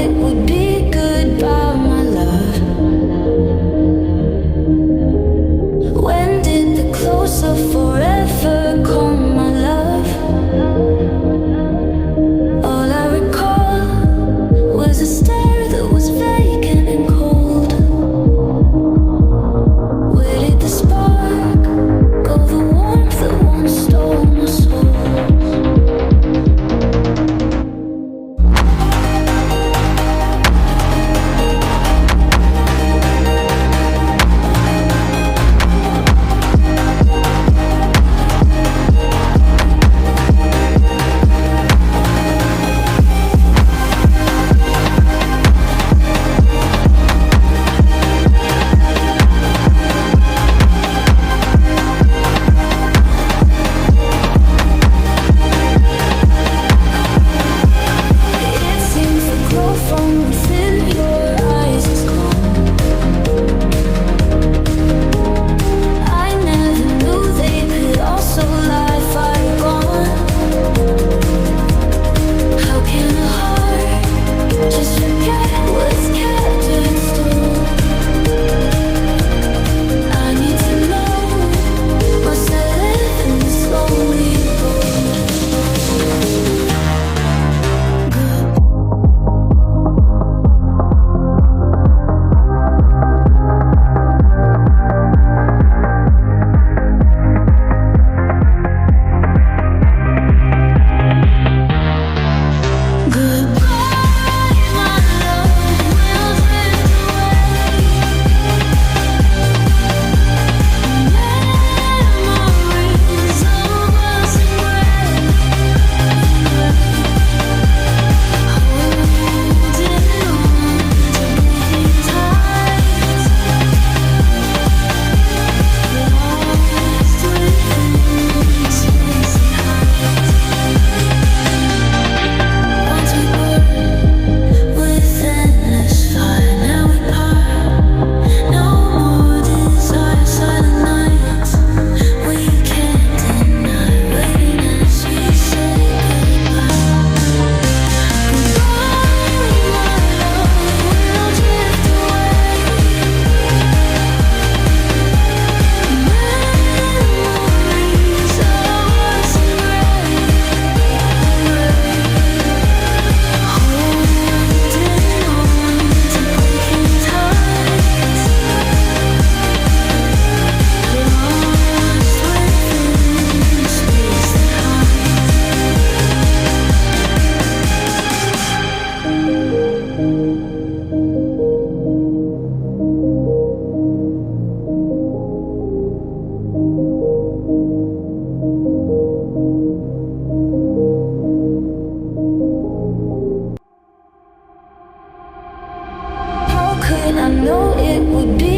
it would be goodbye, my love. When did the close of forever come, my love? All I recall was a stare that was vacant and cold. Where did the spark go, the warmth that once stole my soul? I know it would be